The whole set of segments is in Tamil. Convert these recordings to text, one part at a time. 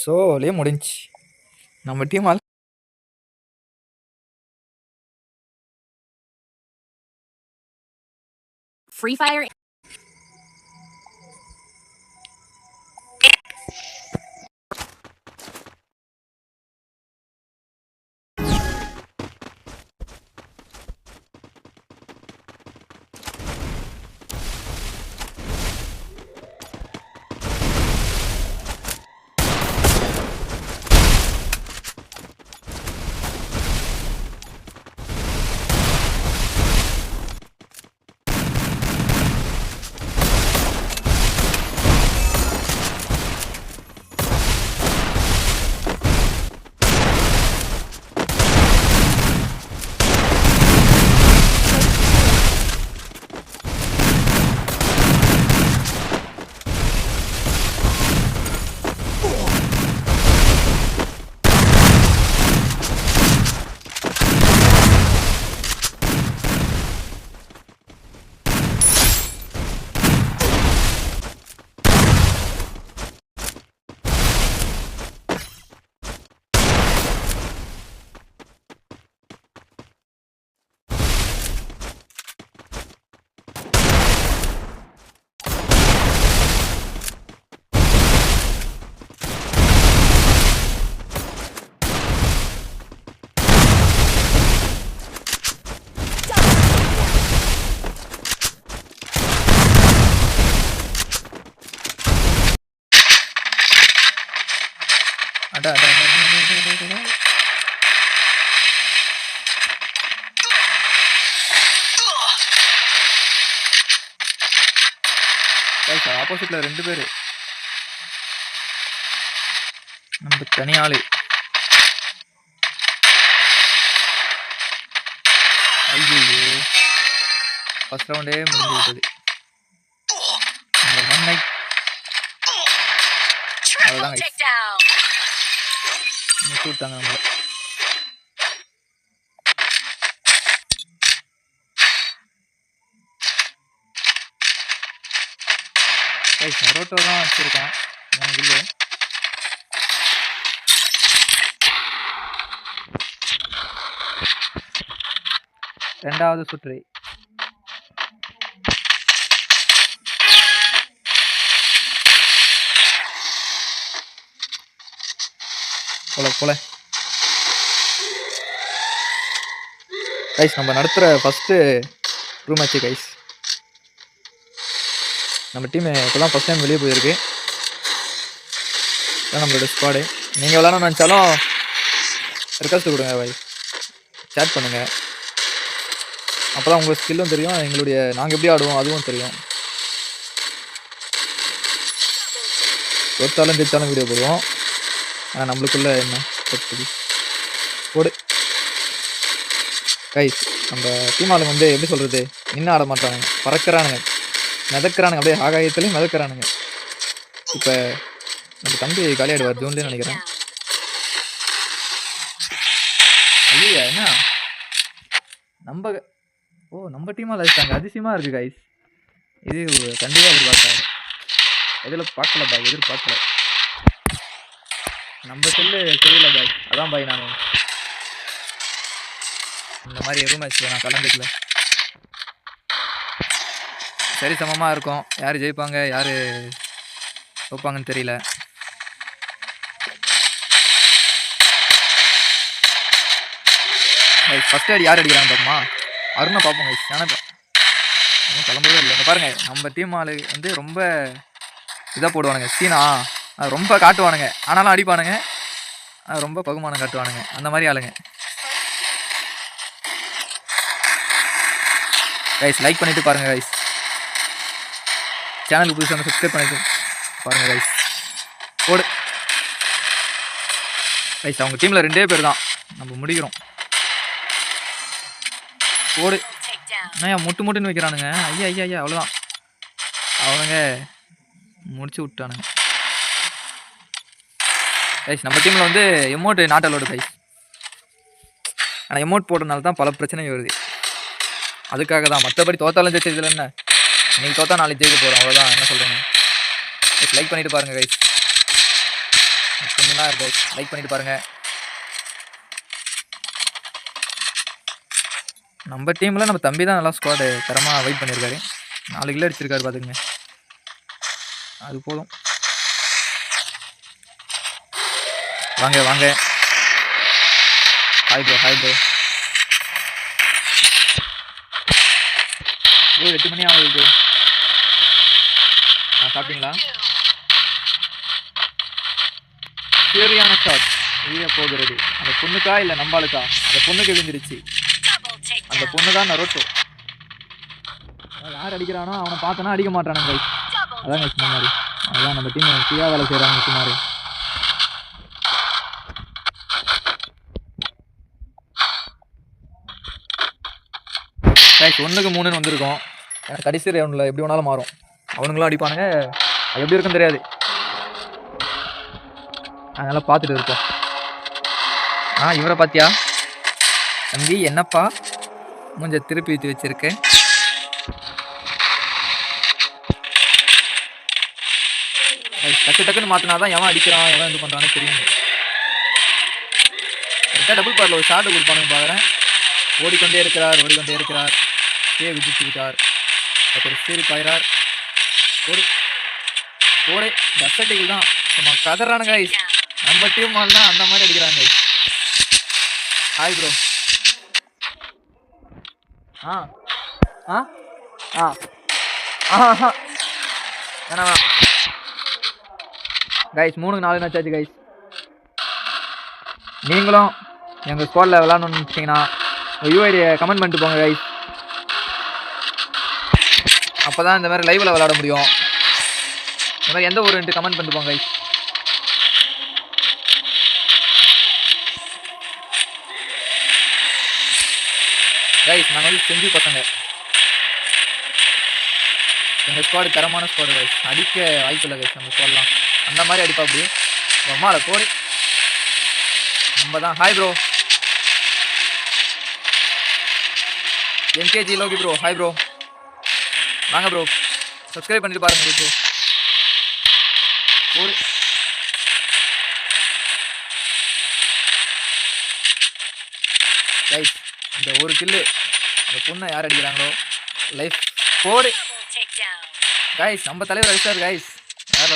சோலயே முடிஞ்சு நம்ம டீம் Free Fire. ஆப்போசிட்ல 2 பேரு நம்ம தனி ஆளு. ஐயோ ஃபர்ஸ்ட் ரவுண்டே முடிஞ்சு விட்டது. அவ்வளோதான் முடிச்சு விட்டாங்க நம்ம. நரோட்டோ தான் வச்சிருக்கான் 3 கில்லு. இரண்டாவது சுற்று. போல கைஸ் நம்ம நடத்துகிற ஃபஸ்ட்டு ரூம் மேட்ச்சு கைஸ். நம்ம டீம் இப்போ தான் ஃபஸ்ட் டைம் வெளியே போயிருக்கு. இதான் நம்மளோட ஸ்குவாடு. நீங்கள் விளாடணும்னு நினச்சாலும் ரெக்வஸ்ட் கொடுங்க பாய், சேட் பண்ணுங்கள். அப்போ தான் உங்கள் ஸ்கில்லும் தெரியும், எங்களுடைய நாங்கள் எப்படி ஆடுவோம் அதுவும் தெரியும். ஒருத்தாலும் ஜெயித்தாலும் வீடியோ போடுவோம். ஆனால் நம்மளுக்குள்ள என்ன போடு கைஸ். நம்ம டீம் ஆளுங்க வந்து எப்படி சொல்கிறது, நின்று ஆட மாட்டானுங்க, பறக்கிறானுங்க, மிதக்கிறானுங்க, அப்படியே ஆகாயத்துலேயும் மிதக்கிறானுங்க. இப்போ நம்ம தம்பி காலியாடுவார் ஜோன்லேயே நினைக்கிறேன். இல்லையா என்ன நம்ம டீமாக இருக்காங்க. அதிசயமாக இருக்குது கைஸ். இது கண்டிப்பாக எதிர்பார்த்தாங்க. பார்க்கல பாய், எதிர்பார்க்கல. நம்ம சொல்லு தெரியல பாய், அதான் பாய் நான் இந்த மாதிரி எதுவும் மேட்ச்சில் நான் கலந்துக்கல. சரி சமமாக இருக்கும், யார் ஜெயிப்பாங்க யார் தோப்பாங்கன்னு தெரியல. ஃபஸ்ட் அடி யார் அடிக்கிறாங்க பார்ப்போமா? அருணை பார்ப்போம் கைஸ். ஏன்னா கிளம்பவே இல்லை. பாருங்கள் நம்ம டீம் ஆளு வந்து ரொம்ப இதாக போடுவானுங்க, சீனா ரொம்ப காட்டுவானுங்க, ஆனாலும் அடிப்பானுங்க, ரொம்ப பகுமானம் காட்டுவானுங்க, அந்த மாதிரி ஆளுங்க. கைஸ் லைக் பண்ணிவிட்டு பாருங்கள் கைஸ். சேனலுக்கு புதுசாக வந்து சப்ஸ்கிரைப் பண்ணிவிட்டு பாருங்கள் கைஸ். போடு கைஸ். அவங்க டீமில் 2 பேர் தான், நம்ம முடிக்கிறோம். போடு. ஐயா முட்டுன்னு வைக்கிறானுங்க. ஐயா அவ்வளோதான், அவனுங்க முடிச்சு விட்டானுங்க கைஸ். நம்ம டீமில் வந்து எமௌண்ட் நாட் அலோடு கைஸ். ஆனால் எமௌண்ட் போடுறதுனால தான் பல பிரச்சனை வருது. அதுக்காக தான், மற்றபடி தோத்தாலும் ஜெயிச்சதில் என்ன, நீங்கள் தோத்தா நாளைக்கு ஜெயிக்க போகிறோம், அவ்வளோதான். என்ன சொல்கிறேங்க லைக் பண்ணிவிட்டு பாருங்கள் கைஸ். பார்த்தீங்களா லைக் பண்ணிட்டு பாருங்கள். நம்ம டீமில் நம்ம தம்பி தான் நல்லா ஸ்குவாடு தரமாக வெயிட் பண்ணியிருக்காரு. 4 கிலோ அடிச்சிருக்காரு பார்த்துக்குங்க. அது போதும். வாங்க வாங்க. ஹாய் ப்ரோ 8 மணி ஆகுது. சாப்பிட்டீங்களா? சரியான ஷாட் வெளியே போகிறது. அந்த பொண்ணுக்கா இல்லை நம்பாளுக்கா? அந்த பொண்ணுக்கு விழுந்துருச்சு. அந்த பொண்ணு தான் நரோட்டோ. யார் அடிக்கிறானோ அவனை பார்த்தோன்னா அடிக்க மாட்டானுங்க. அதாங்க சுமாரி. அதான் நம்ம டீம் ஃப்ரீயாக வேலை செய்கிறாங்க சுமாரி. ரைட் 1க்கு 3ன்னு வந்திருக்கோம். கடைசி ரவுண்டில் எப்படி வேணாலும் மாறும். அவனுங்களும் அடிப்பானுங்க. அது எப்படி இருக்குன்னு தெரியாது. அதனால் பார்த்துட்டு இருப்போம். இவரை பார்த்தியா தம்பி? என்னப்பா மூஞ்ச திருப்பி ஊற்றி வச்சிருக்கேன். டக்குன்னு மாற்றினா தான் எவன் அடிக்கிறான் எவன் இது பண்ணுறான்னு தெரியும். கரெக்டாக டபுள் பார்ல ஒரு ஷார்ட் கொடுப்பானுங்க பார்க்குறேன். ஓடிக்கொண்டே இருக்கிறார். விஜித்து விட்டார். ஒரு சீரி பாயிறார். ஓடே டஸ்டிகள் தான் சும்மா கதறானுங்க. நம்ம டீம் மால் தான் அந்த மாதிரி அடிக்கிறாங்க. Hi bro. வேணா கைஸ் 3க்கு 4 நச்சாச்சு கைஸ். நீங்களும் எங்கள் ஸ்குவாடில் விளாடணும்னு நினச்சிங்கன்னா யூஐடியை கமெண்ட் பண்ணிட்டு போங்க கைஸ். அப்போ தான் இந்த மாதிரி லைவில் விளாட முடியும். இந்த மாதிரி எந்த ஊருன்ட்டு கமெண்ட் பண்ணிட்டு போங்க கைஸ். கைஸ் நாங்கள் வந்து செஞ்சு பசங்க. எங்கள் ஸ்குவாடு தரமான ஸ்குவாடு கைஸ். அடிக்க வாய்ப்பு இல்லை கைஸ். நம்ம ஸ்குவாட்லாம் அந்த மாதிரி அடிப்பா. அப்படி ரொமால கோடி நம்ம தான். Hi bro. MKG Logi bro. Hi bro. வாங்க ப்ரோ. சப்ஸ்கிரைப் பண்ணிட்டு பாருங்க ப்ரோ. கைஸ் இந்த ஒரு கில்லு அந்த பொண்ணை யார் அடிக்கிறாங்களோ லைஃப் போடு கைஸ். நம்ம தலைவர் அடிச்சார் கைஸ். யார்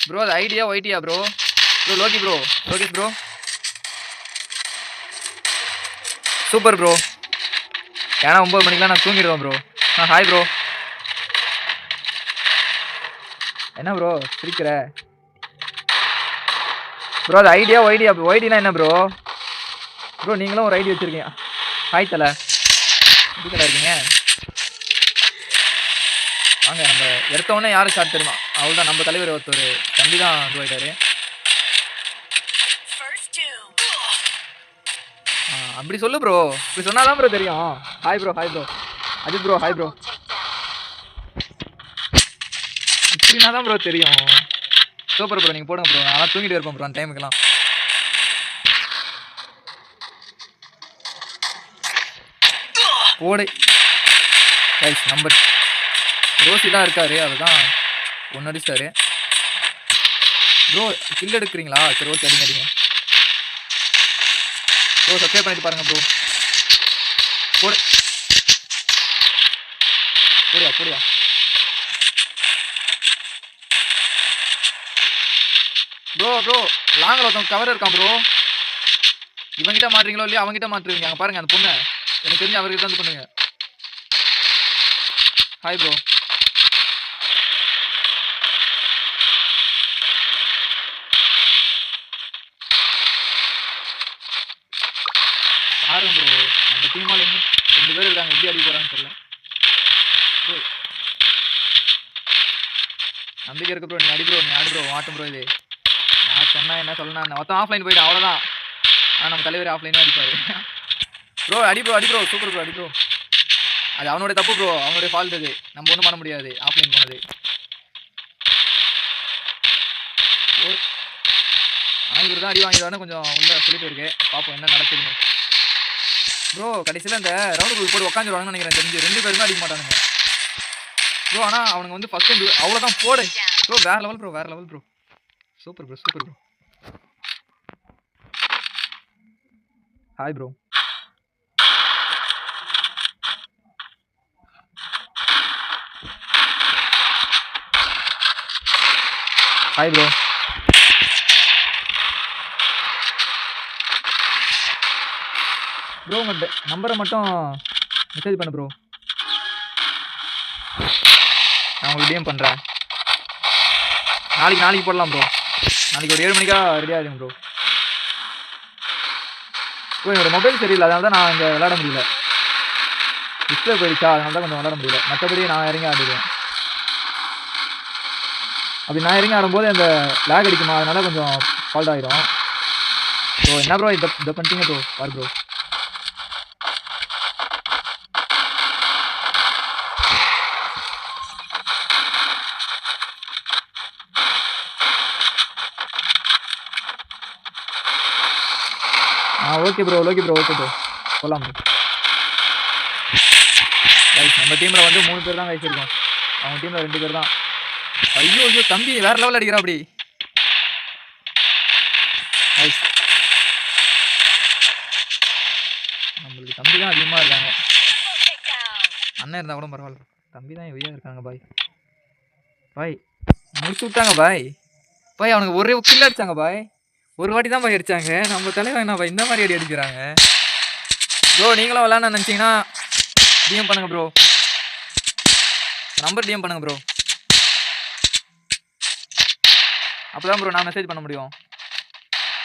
ப்ரோ? அது ஐடியா ஒயிட்டியா bro? Lokesh bro super bro. ஏன்னா 9 மணிக்கெலாம் நான் தூங்கிடுவேன் ப்ரோ. Hi bro. என்ன ப்ரோ சிரிக்கிற ப்ரோ? அது ஐடியா ஒய்டினா என்ன ப்ரோ? நீங்களும் ஒரு ஐடி வச்சுருக்கீங்க. ஹாய் தலை. இதுக்கடா இருக்கீங்க? வாங்க. நம்ம எடுத்தவொடனே யாரும் ஷாட் தெரியுமா? அவள் தான் நம்ம தலைவர். ஒருத்தர் தம்பி தான் இதுவாயிட்டாரு. அப்படி சொல்லு ப்ரோ. இப்படி சொன்னாதான் ப்ரோ தெரியும். Hi bro Ajith bro. Hi bro. இப்படின்னா தான் ப்ரோ தெரியும். Super bro. நீங்கள் போடுங்க ப்ரோ. நான் தூங்கிட்டு இருப்பேன் ப்ரோ அந்த டைமுக்கெல்லாம். போடு ரைஸ். நம்பர் ரோசி தான் இருக்காரு. அதுதான் 1 அடிச்சிட்டாரு ப்ரோ. கில் எடுக்கிறீங்களா? சரி ஓகே அடிங்க ப்ரோ. சப்ஸ்கிரைப் பண்ணிட்டு பாருங்க ப்ரோ. போடியா ப்ரோ. லாங்கில் ஒருத்தவங்க கவர் இருக்கான் ப்ரோ. இவங்கிட்ட மாட்டுறீங்களோ இல்லையா? அவங்ககிட்ட மாட்டுருவீங்க. அங்கே பாருங்க அந்த பொண்ணை. எனக்கு தெரிஞ்சு அவர்கிட்ட வந்து பண்ணுங்க. Hi bro. பாருங்க ப்ரோ. அந்த டீமால் 2 பேர் இருக்காங்க. எப்படி அடி போகிறான்னு தெரியல. நம்பிக்கை இருக்கு ப்ரோ. நீ ஆடு ப்ரோ. மாட்டும் ப்ரோ. இது நான் சொன்னா என்ன சொல்லணும்? மொத்தம் ஆஃப்லைன் போயிட்டு அவ்வளோதான். நம்ம தலைவர் ஆஃப்லைனே அடிப்பார் ப்ரோ. அடி ப்ரோ. Super bro. அடி ப்ரோ. அது அவனுடைய தப்பு ப்ரோ. அவனுடைய ஃபால்ட். அது நம்ம ஒன்றும் பண்ண முடியாது. ஆஃப்லைன் போனது. ஆனால் இவர் தான் அடி வாங்கிடுவான்னு கொஞ்சம் உள்ள சொல்லிட்டு இருக்கு. பார்ப்போம் என்ன நடக்குதுன்னு ப்ரோ. கடைசியில் இந்த ரவுண்டுக்குள் போட்டு உட்காந்துருவாங்கன்னு நினைக்கிறேன். தெரிஞ்சு 2 பேருமே அடிக்க மாட்டானுங்க. ப்ரோ. ஆனால் அவனுங்க வந்து ஃபஸ்ட் டைம் அவ்வளோதான் போடு ப்ரோ. வேறு லெவல் ப்ரோ, வேறு level bro. Super bro, super bro. Hi bro. Hi bro. Bro உங்கள் நம்பரை மட்டும் மெசேஜ் பண்ணு ப்ரோ. நான் உங்களுக்கு டிஎம் பண்ணுறேன். நாளைக்கு போடலாம் ப்ரோ. நாளைக்கு ஒரு 7 மணிக்கா ரெடி ஆகிடும் ப்ரோ. ப்ரோ என்னோடய மொபைல் சரியில்லை, அதனால தான் நான் இங்கே விளையாட முடியல. டிஸ்பிளே போயிடுச்சா, அதனால தான் கொஞ்சம் விளையாட முடியல. மற்றபடி நான் இறங்கி ஆடிடுவேன். அப்படி நான் இறங்கி ஆடும்போது அந்த லேக் அடிக்குமா, அதனால கொஞ்சம் ஃபால்ட் ஆகிடும். ஸோ என்ன ப்ரோ இதை பண்ணிட்டீங்க ப்ரோ. பாரு bro. Okay bro, okay bro, okay bro. போகலாம் ப்ரோ. நம்ம டீமில் வந்து 3 பேர் தான் வச்சிருக்கோம். அவங்க டீமில் 2 பேர் தான். ஐயோ தம்பி வேற லெவல் அடிக்கிறா அப்படி. நம்மளுக்கு தம்பி தான் அதிகமாக இருக்காங்க. அண்ணன் இருந்தால் கூட பரவாயில்ல, தம்பி தான் வெய்யா இருக்காங்க. பாய் முடிச்சு விட்டாங்க பாய். அவனுக்கு ஒரே கில் அடிச்சாங்க பாய். ஒரு வாட்டி தான் அடிச்சாங்க. நம்ம தலைவன் என்ன இந்த மாதிரி அடிக்கிறாங்க ப்ரோ. நீங்களும் விளாட்னு நினச்சிங்கன்னா டிஎம் பண்ணுங்க ப்ரோ. நம்பர் டிஎம் பண்ணுங்க ப்ரோ. அப்போ தான் ப்ரோ நான் மெசேஜ் பண்ண முடியும்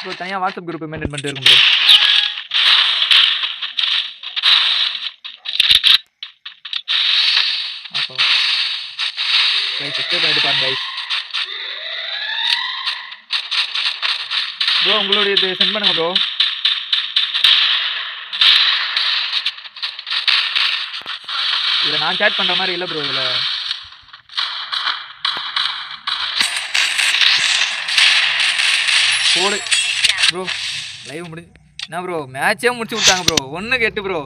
ப்ரோ. தனியாக வாட்ஸ்அப் குரூப் மெயின்டைன் பண்ணிட்டு இருக்கும் ப்ரோ. சப்ஸ்கிரைப் பண்ணிட்டு பாருங்க கைஸ். ப்ரோ உங்களுடைய இது சென்ட் பண்ணுங்க ப்ரோ. இதில் நான் சேட் பண்ணுற மாதிரி இல்லை ப்ரோ. இதில் போடு ப்ரோ. லைவ் முடிஞ்சு என்ன ப்ரோ, மேட்சே முடிச்சு விட்டாங்க ப்ரோ. 1-8 ப்ரோ.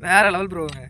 வேறு லெவல் ப்ரோங்க.